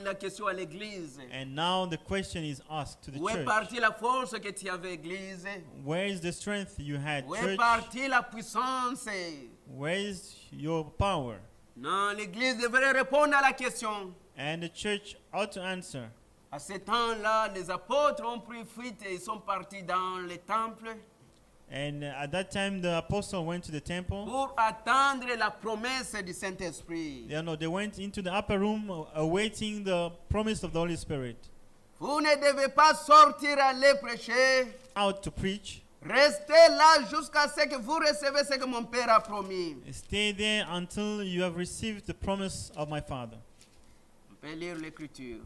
la question à l'Église. And now the question is asked to the Où est church. partie la force que tu avais, Église? Where is the strength you had, Où est church? partie la puissance? Where is your power? Non, l'Église devrait répondre à la question. And the church ought to answer. À ce temps-là, les apôtres ont pris fuite et ils sont partis dans les temples And at that time, the apostle went to the temple. pour attendre la promesse du Saint-Esprit. They went into the upper room awaiting the promise of the Holy Spirit. Vous ne devez pas sortir aller prêcher. Out to preach. Restez là jusqu'à ce que vous recevez ce que mon Père a promis. Stay there until you have received the promise of my Father. On peut lire l'Écriture.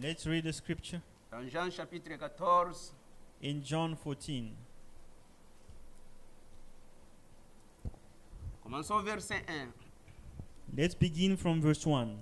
Let's read the scripture Dans Jean chapitre 14, in John 14. commençons au verset 1. Let's begin from verse 1.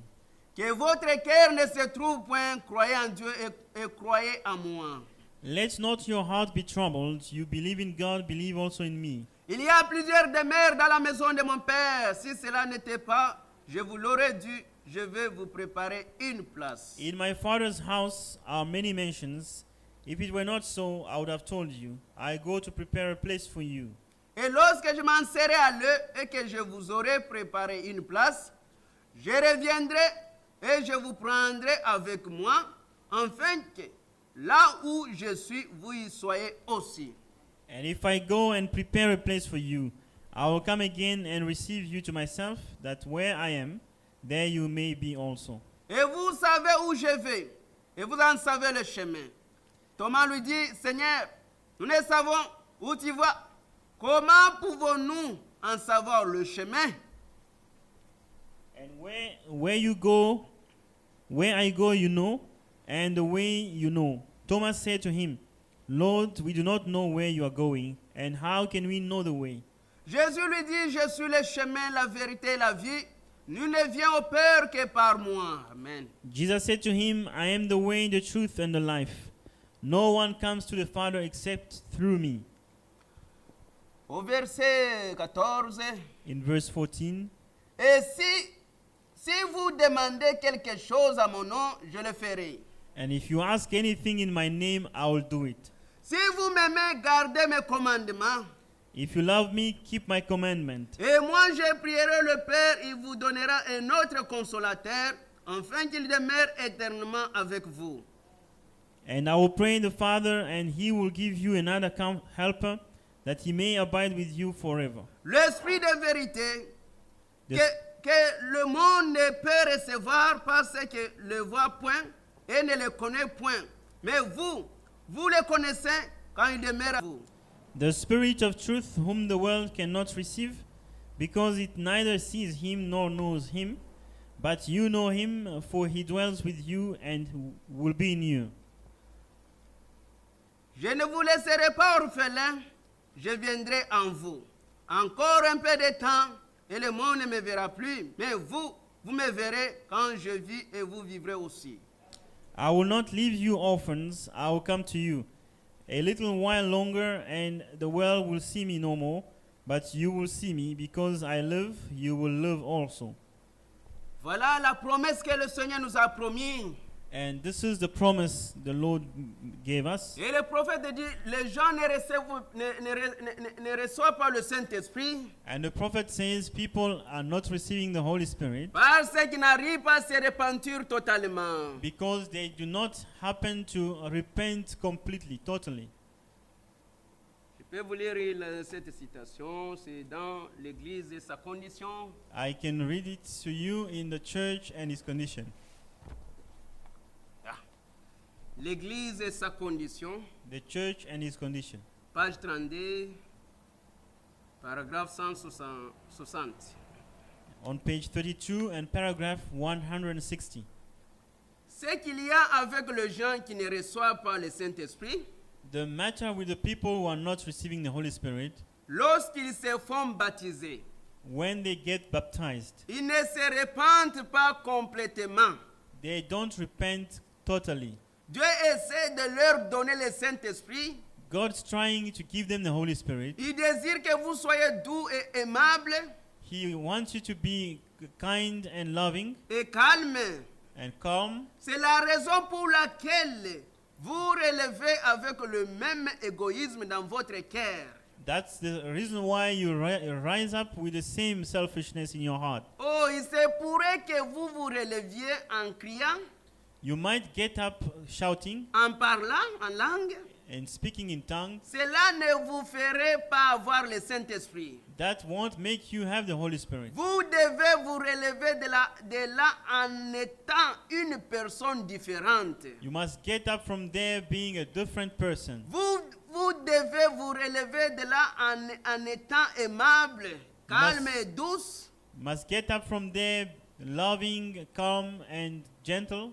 Que votre cœur ne se trouve point, croyez en Dieu et croyez en moi. Let not your heart be troubled. You believe in God, believe also in me. Il y a plusieurs demeures dans la maison de mon Père. Si cela n'était pas, je vous l'aurais dit, je vais vous préparer une place. In my Father's house are many mansions. If it were not so, I would have told you. I go to prepare a place for you. Et lorsque je m'en serai allé et que je vous aurai préparé une place, je reviendrai et je vous prendrai avec moi, afin que là où je suis, vous y soyez aussi. And if I go and prepare a place for you, I will come again and receive you to myself, that where I am, there you may be also. Et vous savez où je vais, et vous en savez le chemin. Thomas lui dit, Seigneur, nous ne savons où tu vas. Comment pouvons-nous en savoir le chemin? And where you go, where I go, you know, and the way you know. Thomas said to him, Lord, we do not know where you are going, and how can we know the way? Jésus lui dit, je suis le chemin, la vérité et la vie. Nul ne vient au Père que par moi. Amen. Jesus said to him, I am the way, the truth, and the life. No one comes to the Father except through me. Au verset 14, In verse 14, et si Si vous demandez quelque chose à mon nom, je le ferai. And if you ask anything in my name, I will do it. Si vous m'aimez, gardez mes commandements. If you love me, keep my commandment. Et moi, je prierai le Père, il vous donnera un autre consolateur, afin qu'il demeure éternellement avec vous. And I will pray the Father, and he will give you another helper, that he may abide with you forever. L'esprit de vérité The- que le monde ne peut recevoir parce que ne le voit point et ne le connaît point. Mais vous le connaissez quand il demeure à vous. The Spirit of truth, whom the world cannot receive, because it neither sees him nor knows him, but you know him, for he dwells with you and will be in you. Je ne vous laisserai pas orphelin, je viendrai en vous. Encore un peu de temps, et le monde ne me verra plus, mais vous me verrez quand je vis et vous vivrez aussi. I will not leave you orphans, I will come to you. A little while longer, and the world will see me no more, but you will see me, because I live, you will live also. Voilà la promesse que le Seigneur nous a promis. And this is the promise the Lord gave us. Et le prophète dit, les gens ne reçoivent pas le Saint-Esprit And the prophet says people are not receiving the Holy Spirit parce qu'ils n'arrivent pas à se repentir totalement. because they do not happen to repent completely, totally. Je peux vous lire cette citation, c'est dans l'Église et sa condition. I can read it to you in the church and its condition. L'Église et sa condition, The church and its condition. page 32, paragraphe 160. On page 32 and paragraph 160. Ce qu'il y a avec les gens qui ne reçoivent pas le Saint-Esprit, The matter with the people who are not receiving the Holy Spirit, lorsqu'ils se font baptiser, when they get baptized, ils ne se repentent pas complètement. they don't repent totally. Dieu essaie de leur donner le Saint-Esprit. God's trying to give them the Holy Spirit. Il désire que vous soyez doux et aimables He wants you to be kind and loving et calmes. and calm. C'est la raison pour laquelle vous relevez avec le même égoïsme dans votre cœur. That's the reason why you rise up with the same selfishness in your heart. Oh, il se pourrait que vous vous releviez en criant, You might get up shouting en parlant en langue. and speaking in tongues. Cela ne vous ferait pas avoir le Saint-Esprit. That won't make you have the Holy Spirit. Vous devez vous relever de là en étant une personne différente. You must get up from there being a different person. Vous devez vous relever de là en étant aimable, calme Must- et douce, Must get up from there loving, calm, and gentle,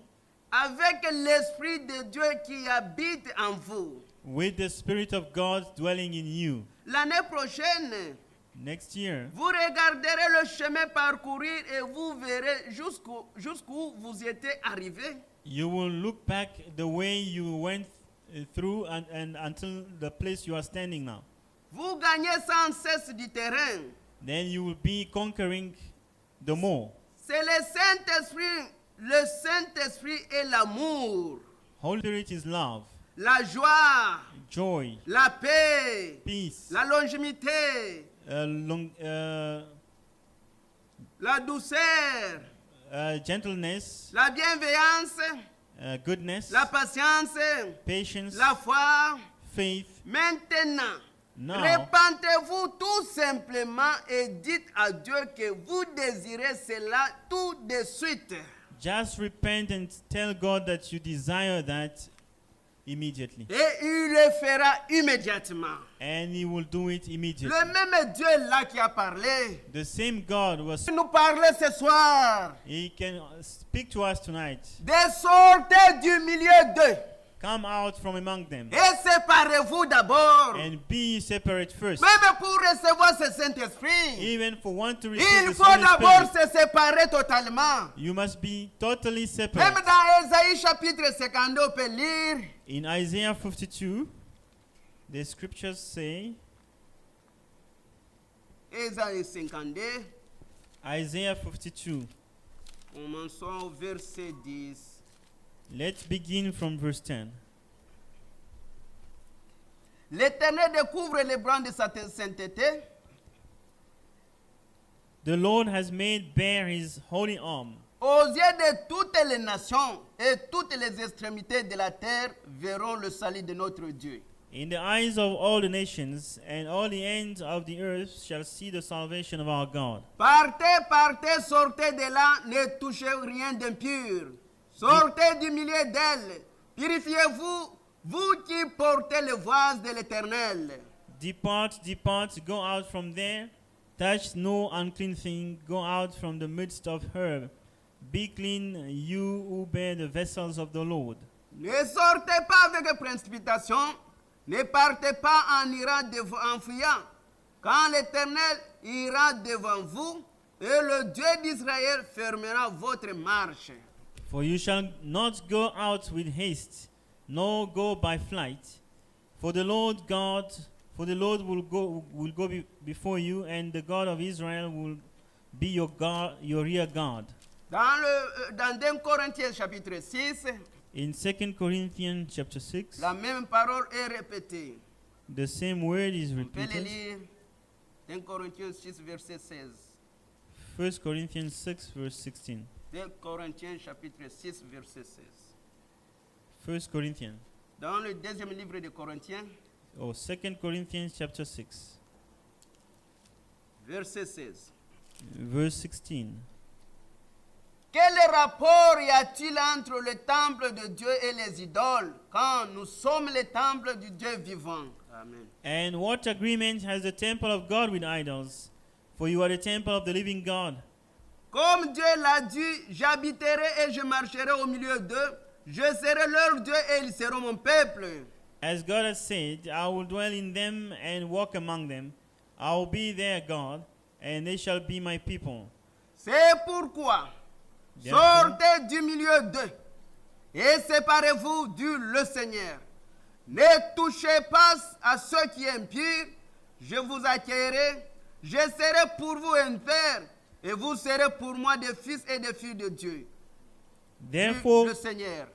avec l'Esprit de Dieu qui habite en vous. with the Spirit of God dwelling in you. L'année prochaine, Next year, vous regarderez le chemin parcouru et vous verrez jusqu'où vous étiez arrivé. you will look back the way you went through and until the place you are standing now. Vous gagnez sans cesse du terrain. Then you will be conquering the more. C'est le Saint-Esprit et l'amour, Holy Spirit is love, la joie, joy, la paix, peace, la longévité, la douceur, gentleness, la bienveillance, goodness, la patience, patience, la foi. faith. Maintenant, Now, repentez-vous tout simplement et dites à Dieu que vous désirez cela tout de suite. just repent and tell God that you desire that immediately. Et il le fera immédiatement. And He will do it immediately. Le même Dieu là qui a parlé, The same God was, nous parle ce soir. He can speak to us tonight. Sortez du milieu d'eux Come out from among them et séparez-vous d'abord. and be separate first. Même pour recevoir ce Saint-Esprit, Even for one to receive il the faut Holy d'abord Spirit, se séparer totalement. you must be totally Même separate. dans Ésaïe chapitre 52, on peut lire In Isaiah 52, the scriptures say, Ésaïe 52, Isaiah 52, Commençons au verset 10. Let's begin from verse 10. L'Éternel découvre les branches de sa sainteté. The Lord has made bare his holy arm. Aux yeux de toutes les nations et toutes les extrémités de la terre verront le salut de notre Dieu. In the eyes of all the nations, and all the ends of the earth shall see the salvation of our God. Partez, partez, sortez de là, ne touchez rien d'impur. Sortez du milieu d'elle. Purifiez-vous, vous qui portez les voies de l'Éternel. Depart, depart, go out from there. Touch no unclean thing. Go out from the midst of her. Be clean, you who bear the vessels of the Lord. Ne sortez pas avec précipitation. Ne partez pas en fuyant. Quand l'Éternel ira devant vous, et le Dieu d'Israël fermera votre marche. For you shall not go out with haste, nor go by flight. For the Lord will go before you, and the God of Israel will be your rear guard. Dans 2 Corinthiens chapitre 6, In 2 Corinthians chapter 6, la même parole est répétée. the same word is On peut le repeated. lire. 1 Corinthiens 6, verset 16. 1 Corinthians 6, verse 16. 2 Corinthiens chapitre 6, verset 16. 1 Corinthians, Dans le deuxième livre de Corinthiens, or 2 Corinthians chapter 6, verset 16. verse 16. Quel rapport y a-t-il entre le temple de Dieu et les idoles quand nous sommes le temple du Dieu vivant? Amen. And what agreement has the temple of God with idols? For you are the temple of the living God. Comme Dieu l'a dit, j'habiterai et je marcherai au milieu d'eux. Je serai leur Dieu et ils seront mon peuple. As God has said, I will dwell in them and walk among them. I will be their God, and they shall be my people. C'est pourquoi sortez du milieu d'eux et séparez-vous du le Seigneur. Ne touchez pas à ceux qui est impur. Je vous accueillerai. Je serai pour vous un père et vous serez pour moi des fils et des filles de Dieu. Therefore, Le Seigneur.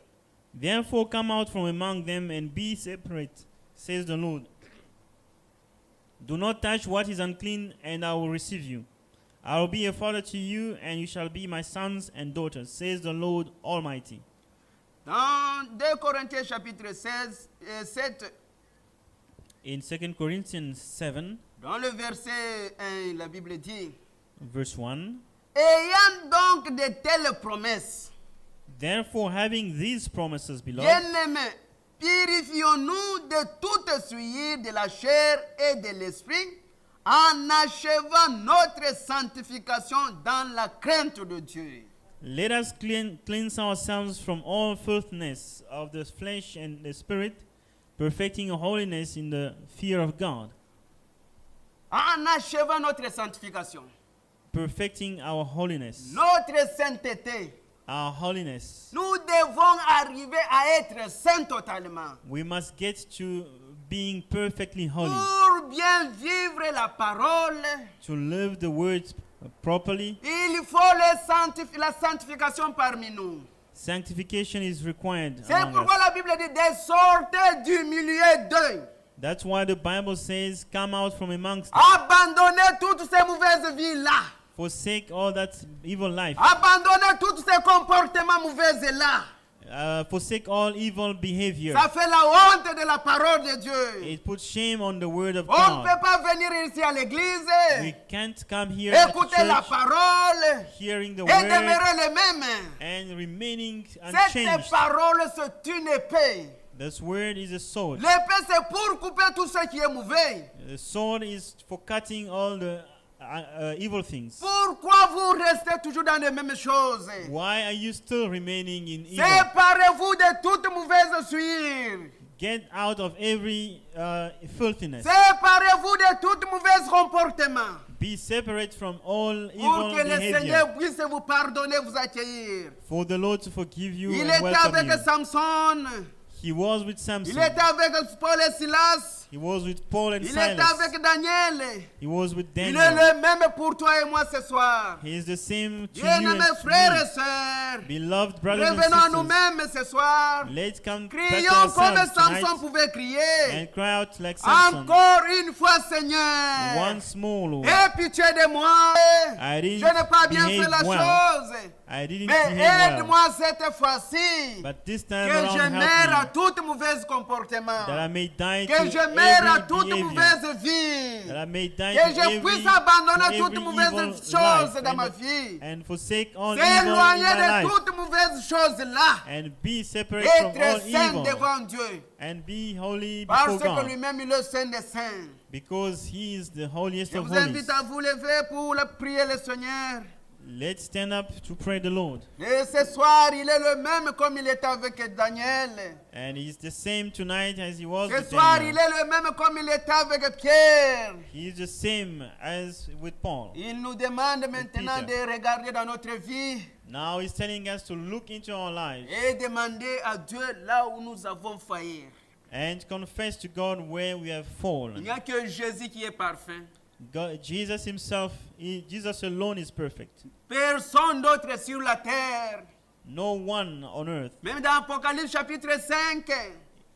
Therefore come out from among them and be separate, says the Lord. Do not touch what is unclean, and I will receive you. I will be a father to you, and you shall be my sons and daughters, says the Lord Almighty. Dans 2 Corinthiens chapitre 16 et 7, In 2 Corinthians 7, dans le verset 1, la Bible dit, verse 1, ayant donc de telles promesses, therefore having these promises, beloved, bien-aimés, purifions-nous de toute souillure de la chair et de l'esprit, en achevant notre sanctification dans la crainte de Dieu. let us cleanse ourselves from all filthiness of the flesh and the spirit, perfecting holiness in the fear of God. En achevant notre sanctification, Perfecting our holiness. notre sainteté, Our holiness. nous devons arriver à être saints totalement. We must get to being perfectly holy, Pour bien vivre la parole, to live the words properly. il faut la sanctification parmi nous. Sanctification is required C'est among pourquoi us. la Bible dit de sortir du milieu d'eux. That's why the Bible says, come out from amongst them. Abandonnez toutes ces mauvaises vies-là. Forsake all that evil life. Abandonnez tous ces comportements mauvais-là. Forsake all evil behavior. Ça fait la honte de la parole de Dieu. It puts shame on the word of On ne peut God. pas venir ici à l'église, We can't come here at écouter la church parole hearing the et word demeurer les mêmes. and remaining Cette unchanged. parole, c'est une épée. This word is a sword. L'épée, c'est pour couper tout ce qui est mauvais. The sword is for cutting all the evil things. Pourquoi vous restez toujours dans les mêmes choses? Why are you still remaining in evil? Séparez-vous de toute mauvaise souillure. Get out of every filthiness. Séparez-vous de tout mauvais comportement. Be separate from all Pour evil que le behavior. Seigneur puisse vous pardonner, vous accueillir. For the Lord to forgive you Il and était welcome avec you. Samson. He was with Il Samson. était avec Paul et Silas. He was with Paul and Il était Silas. avec Daniel. He was with Il est Daniel. le même pour toi et moi ce soir. He is the same to you Bien-aimés and frères to et me. sœurs, Beloved brothers and revenons à sisters, nous-mêmes ce soir. let's come back to Crions comme ourselves Samson tonight pouvait crier. and cry out like Samson. Encore une fois, Seigneur. Once more, Lord. Aie pitié de moi. I Je didn't n'ai pas bien fait behave la well. chose. I didn't Mais behave well. aide-moi cette fois-ci. But this time Que je around, meure à help tout mauvais comportement. me that I may die Que to je meure à every toute behavior. mauvaise vie. That I may die Que to je every, puisse abandonner to toute every mauvaise evil chose life dans ma and, vie. and forsake all evil in S'éloigner my de life toute mauvaise chose là. and be separate from all Être saint evil devant Dieu. and be holy Parce before que God lui-même il est le saint des saints. because He is the holiest Je of vous holies. invite à vous lever pour prier le Seigneur. Let's stand up to pray the Lord. Et ce soir, il est le même comme il était avec Daniel. And He's the same tonight as He was Ce with soir, il Daniel. est le même comme il était avec Pierre. He is the same as with Paul. Il nous demande maintenant Peter. de regarder dans notre vie Now He's telling us to look into our lives et demander à Dieu là où nous avons failli. and confess to God where we have Il fallen. n'y a que Jésus qui est parfait. God, Jesus Himself, Jesus alone is perfect. Personne d'autre sur la terre. No one on earth. Même dans Apocalypse chapitre 5,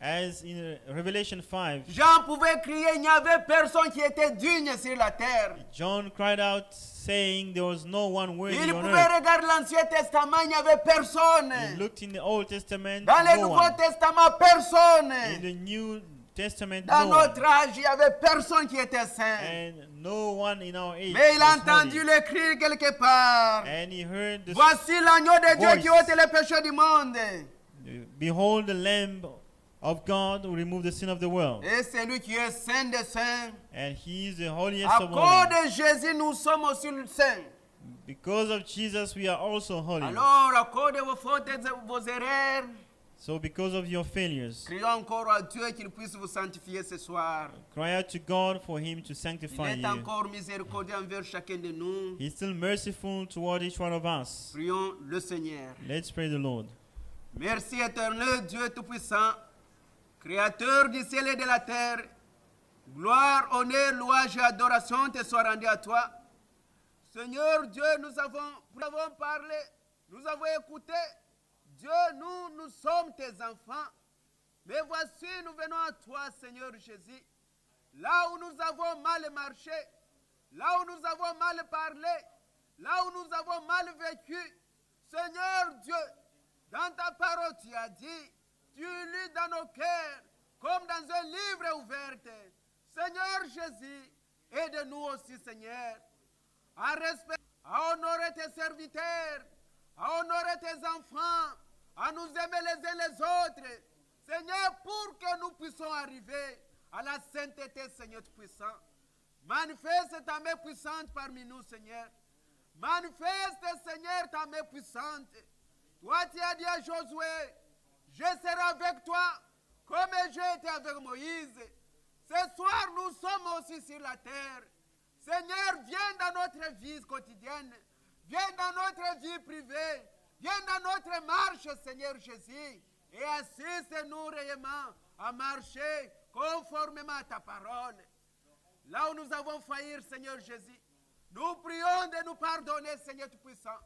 As in Revelation 5, Jean pouvait crier, il n'y avait personne qui était digne sur la terre. John cried out saying there was no one worthy Il on pouvait earth. regarder l'Ancien Testament, il n'y avait personne. He looked in the Old Testament, Dans le no Nouveau one. Testament, personne. In the New Testament, Dans no one. notre âge, il n'y avait personne qui était saint. And no one in our age Mais il a was entendu holy. le cri quelque part. And he heard the Voici l'agneau de Dieu voice. qui ôte les péchés du monde. behold the Lamb of God who removed the sin of the world. Et c'est lui qui est saint des saints. And he is the holiest À of cause holies. de Jésus, nous sommes aussi saints. Because of Jesus, we are also holy. Alors, à cause de vos fautes et de vos erreurs, So because of your failures, crions encore à Dieu qu'il puisse vous sanctifier ce soir. cry out to God for him to Il sanctify est you. encore miséricordieux envers chacun de nous. He's still merciful toward each one of us. Prions le Seigneur. Let's pray the Lord. Merci éternel Dieu Tout-Puissant, Créateur du ciel et de la terre. Gloire, honneur, louange et adoration te soient rendus à toi. Seigneur Dieu, nous avons parlé, nous avons écouté. Dieu, nous sommes tes enfants. Mais voici, nous venons à toi, Seigneur Jésus. Là où nous avons mal marché, là où nous avons mal parlé, là où nous avons mal vécu, Seigneur Dieu, dans ta parole, tu as dit, tu lis dans nos cœurs, comme dans un livre ouvert. Seigneur Jésus, aide-nous aussi, Seigneur, à respecter, à honorer tes serviteurs, à honorer tes enfants, à nous aimer les uns les autres. Seigneur, pour que nous puissions arriver à la sainteté, Seigneur puissant. Manifeste ta main puissante parmi nous, Seigneur. Manifeste, Seigneur, ta main puissante. Toi, tu as dit à Josué, je serai avec toi comme j'ai été avec Moïse. Ce soir, nous sommes aussi sur la terre. Seigneur, viens dans notre vie quotidienne. Viens dans notre vie privée. Viens dans notre marche, Seigneur Jésus. Et assiste-nous réellement à marcher conformément à ta parole. Là où nous avons failli, Seigneur Jésus, nous prions de nous pardonner, Seigneur Tout-Puissant.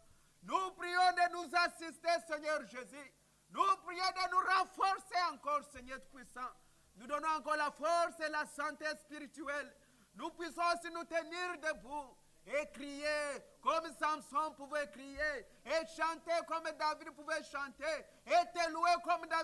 Nous prions de nous assister, Seigneur Jésus. Nous prions de nous renforcer encore, Seigneur Tout-Puissant. Nous donnons encore la force et la santé spirituelle. Nous puissons aussi nous tenir debout et crier comme Samson pouvait crier, et chanter comme David pouvait chanter, et te louer comme David.